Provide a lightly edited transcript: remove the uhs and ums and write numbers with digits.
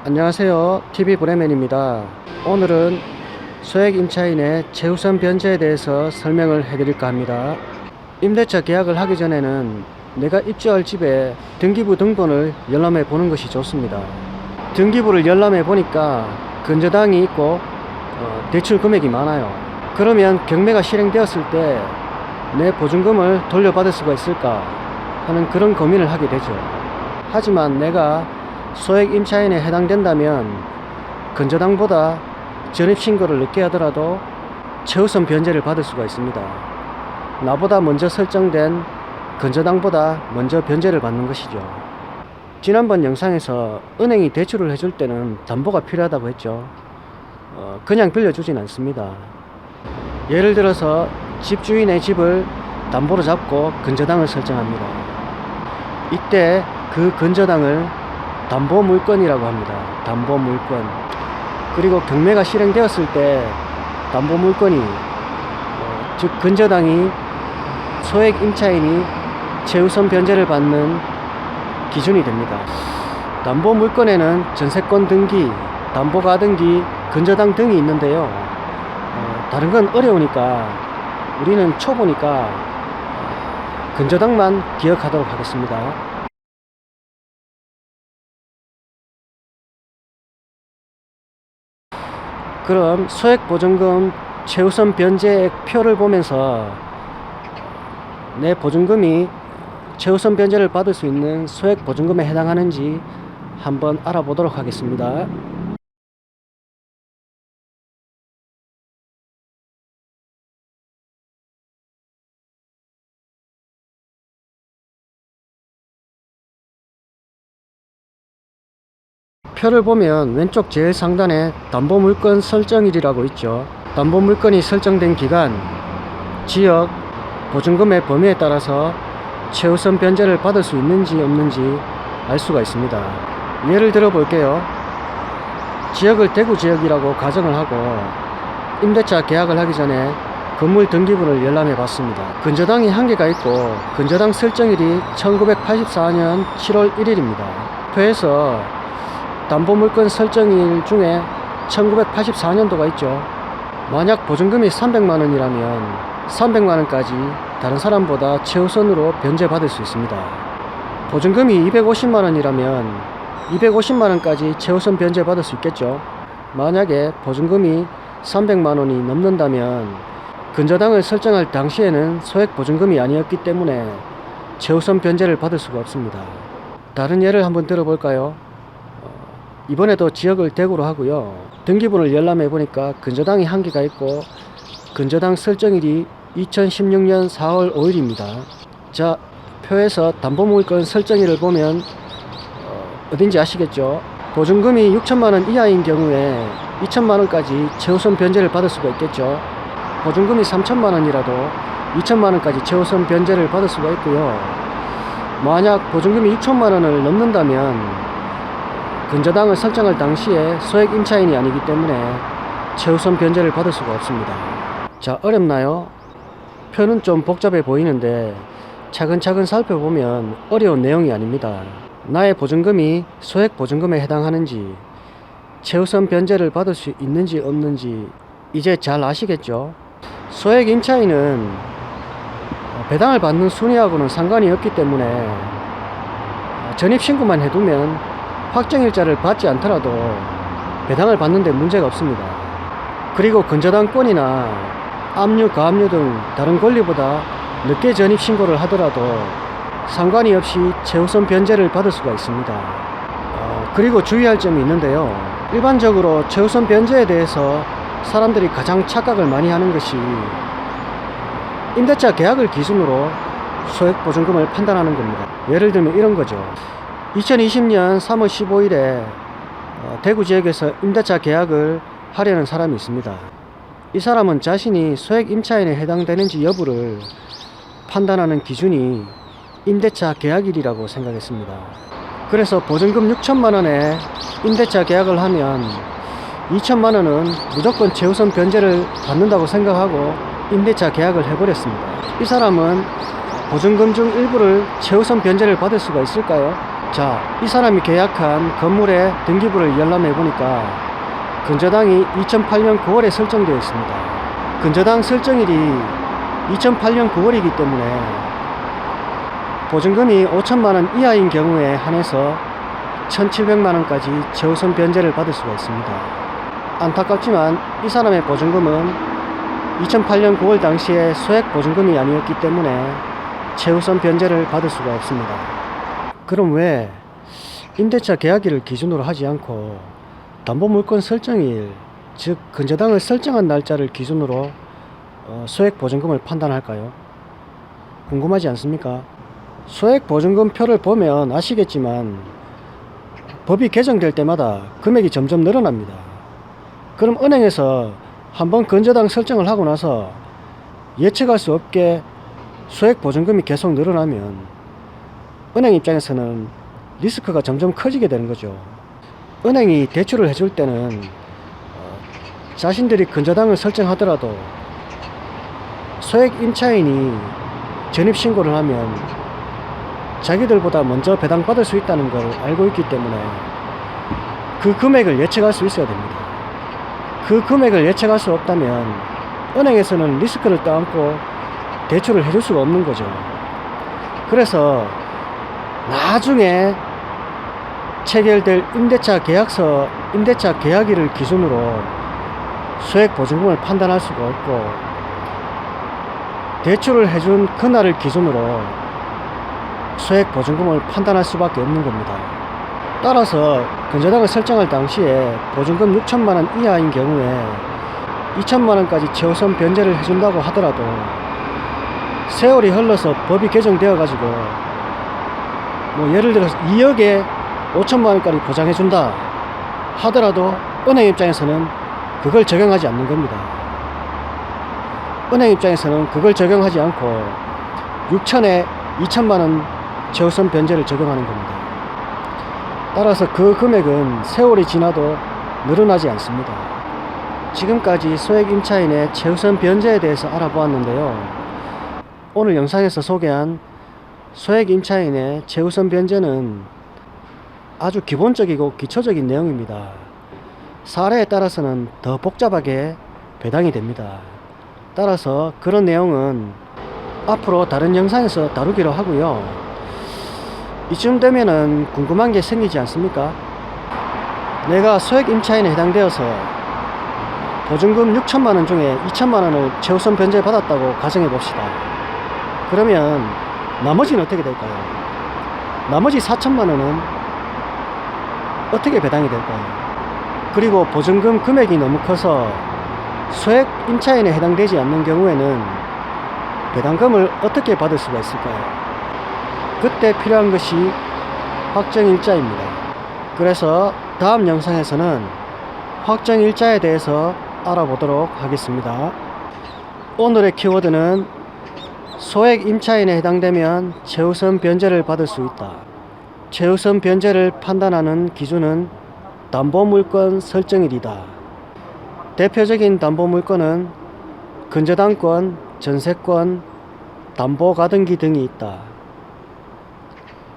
안녕하세요. TV 브레맨입니다. 오늘은 소액 임차인의 최우선 변제에 대해서 설명을 해드릴까 합니다. 임대차 계약을 하기 전에는 내가 입주할 집에 등기부 등본을 열람해 보는 것이 좋습니다. 등기부를 열람해 보니까 근저당이 있고 대출 금액이 많아요. 그러면 경매가 실행되었을 때 내 보증금을 돌려받을 수가 있을까 하는 그런 고민을 하게 되죠. 하지만 내가 소액 임차인에 해당된다면 근저당보다 전입신고를 늦게 하더라도 최우선 변제를 받을 수가 있습니다. 나보다 먼저 설정된 근저당보다 먼저 변제를 받는 것이죠. 지난번 영상에서 은행이 대출을 해줄 때는 담보가 필요하다고 했죠. 그냥 빌려주진 않습니다. 예를 들어서 집주인의 집을 담보로 잡고 근저당을 설정합니다. 이때 그 근저당을 담보물권이라고 합니다. 담보물권. 그리고 경매가 실행되었을 때 담보물권이 즉 근저당이 소액 임차인이 최우선 변제를 받는 기준이 됩니다. 담보물권에는 전세권 등기, 담보가등기, 근저당 등이 있는데요. 다른 건 어려우니까 우리는 초보니까 근저당만 기억하도록 하겠습니다. 그럼 소액보증금 최우선 변제액 표를 보면서 내 보증금이 최우선 변제를 받을 수 있는 소액보증금에 해당하는지 한번 알아보도록 하겠습니다. 표를 보면 왼쪽 제일 상단에 담보물권 설정일이라고 있죠. 담보물권이 설정된 기간, 지역, 보증금의 범위에 따라서 최우선 변제를 받을 수 있는지 없는지 알 수가 있습니다. 예를 들어 볼게요. 지역을 대구 지역이라고 가정을 하고 임대차 계약을 하기 전에 건물 등기부를 열람해 봤습니다. 근저당이 한 개가 있고 근저당 설정일이 1984년 7월 1일입니다. 표에서 담보물권 설정일 중에 1984년도가 있죠. 만약 보증금이 300만원이라면 300만원까지 다른 사람보다 최우선으로 변제받을 수 있습니다. 보증금이 250만원이라면 250만원까지 최우선 변제받을 수 있겠죠. 만약에 보증금이 300만원이 넘는다면 근저당을 설정할 당시에는 소액 보증금이 아니었기 때문에 최우선 변제를 받을 수가 없습니다. 다른 예를 한번 들어볼까요? 이번에도 지역을 대구로 하고요. 등기부를 열람해 보니까 근저당이 한 개가 있고 근저당 설정일이 2016년 4월 5일입니다. 자, 표에서 담보물권 설정일을 보면 어딘지 아시겠죠? 보증금이 6천만원 이하인 경우에 2천만원까지 최우선 변제를 받을 수가 있겠죠. 보증금이 3천만원이라도 2천만원까지 최우선 변제를 받을 수가 있고요. 만약 보증금이 6천만원을 넘는다면 근저당을 설정할 당시에 소액 임차인이 아니기 때문에 최우선 변제를 받을 수가 없습니다. 자, 어렵나요? 표는 좀 복잡해 보이는데 차근차근 살펴보면 어려운 내용이 아닙니다. 나의 보증금이 소액 보증금에 해당하는지 최우선 변제를 받을 수 있는지 없는지 이제 잘 아시겠죠? 소액 임차인은 배당을 받는 순위하고는 상관이 없기 때문에 전입신고만 해두면 확정일자를 받지 않더라도 배당을 받는데 문제가 없습니다. 그리고 근저당권이나 압류, 가압류 등 다른 권리보다 늦게 전입신고를 하더라도 상관이 없이 최우선 변제를 받을 수가 있습니다. 그리고 주의할 점이 있는데요. 일반적으로 최우선 변제에 대해서 사람들이 가장 착각을 많이 하는 것이 임대차 계약을 기준으로 소액보증금을 판단하는 겁니다. 예를 들면 이런 거죠. 2020년 3월 15일에 대구 지역에서 임대차 계약을 하려는 사람이 있습니다. 이 사람은 자신이 소액 임차인에 해당되는지 여부를 판단하는 기준이 임대차 계약일이라고 생각했습니다. 그래서 보증금 6천만원에 임대차 계약을 하면 2천만원은 무조건 최우선 변제를 받는다고 생각하고 임대차 계약을 해버렸습니다. 이 사람은 보증금 중 일부를 최우선 변제를 받을 수가 있을까요? 자, 이 사람이 계약한 건물의 등기부를 열람해 보니까 근저당이 2008년 9월에 설정되어 있습니다. 근저당 설정일이 2008년 9월이기 때문에 보증금이 5천만원 이하인 경우에 한해서 1,700만원까지 최우선 변제를 받을 수가 있습니다. 안타깝지만 이 사람의 보증금은 2008년 9월 당시에 소액 보증금이 아니었기 때문에 최우선 변제를 받을 수가 없습니다. 그럼 왜 임대차 계약일을 기준으로 하지 않고 담보물건 설정일, 즉 근저당을 설정한 날짜를 기준으로 소액 보증금을 판단할까요? 궁금하지 않습니까? 소액 보증금 표를 보면 아시겠지만 법이 개정될 때마다 금액이 점점 늘어납니다. 그럼 은행에서 한번 근저당 설정을 하고 나서 예측할 수 없게 소액 보증금이 계속 늘어나면 은행 입장에서는 리스크가 점점 커지게 되는 거죠. 은행이 대출을 해줄 때는 자신들이 근저당을 설정하더라도 소액 임차인이 전입신고를 하면 자기들보다 먼저 배당받을 수 있다는 걸 알고 있기 때문에 그 금액을 예측할 수 있어야 됩니다. 그 금액을 예측할 수 없다면 은행에서는 리스크를 떠안고 대출을 해줄 수가 없는 거죠. 그래서 나중에 체결될 임대차 계약서, 임대차 계약일을 기준으로 소액 보증금을 판단할 수가 없고 대출을 해준 그날을 기준으로 소액 보증금을 판단할 수밖에 없는 겁니다. 따라서 근저당을 설정할 당시에 보증금 6천만원 이하인 경우에 2천만원까지 최우선 변제를 해준다고 하더라도 세월이 흘러서 법이 개정되어 가지고 예를 들어서 2억에 5천만원까지 보장해준다 하더라도 은행 입장에서는 그걸 적용하지 않는 겁니다. 은행 입장에서는 그걸 적용하지 않고 6천에 2천만원 최우선 변제를 적용하는 겁니다. 따라서 그 금액은 세월이 지나도 늘어나지 않습니다. 지금까지 소액 임차인의 최우선 변제에 대해서 알아보았는데요. 오늘 영상에서 소개한 소액 임차인의 최우선 변제는 아주 기본적이고 기초적인 내용입니다. 사례에 따라서는 더 복잡하게 배당이 됩니다. 따라서 그런 내용은 앞으로 다른 영상에서 다루기로 하고요. 이쯤 되면은 궁금한 게 생기지 않습니까? 내가 소액 임차인에 해당되어서 보증금 6천만원 중에 2천만원을 최우선 변제 받았다고 가정해 봅시다. 그러면 나머지는 어떻게 될까요? 나머지 4천만원은 어떻게 배당이 될까요? 그리고 보증금 금액이 너무 커서 소액 임차인에 해당되지 않는 경우에는 배당금을 어떻게 받을 수가 있을까요? 그때 필요한 것이 확정일자입니다. 그래서 다음 영상에서는 확정일자에 대해서 알아보도록 하겠습니다. 오늘의 키워드는 소액 임차인에 해당되면 최우선 변제를 받을 수 있다. 최우선 변제를 판단하는 기준은 담보물건 설정일이다. 대표적인 담보물건은 근저당권, 전세권, 담보가등기 등이 있다.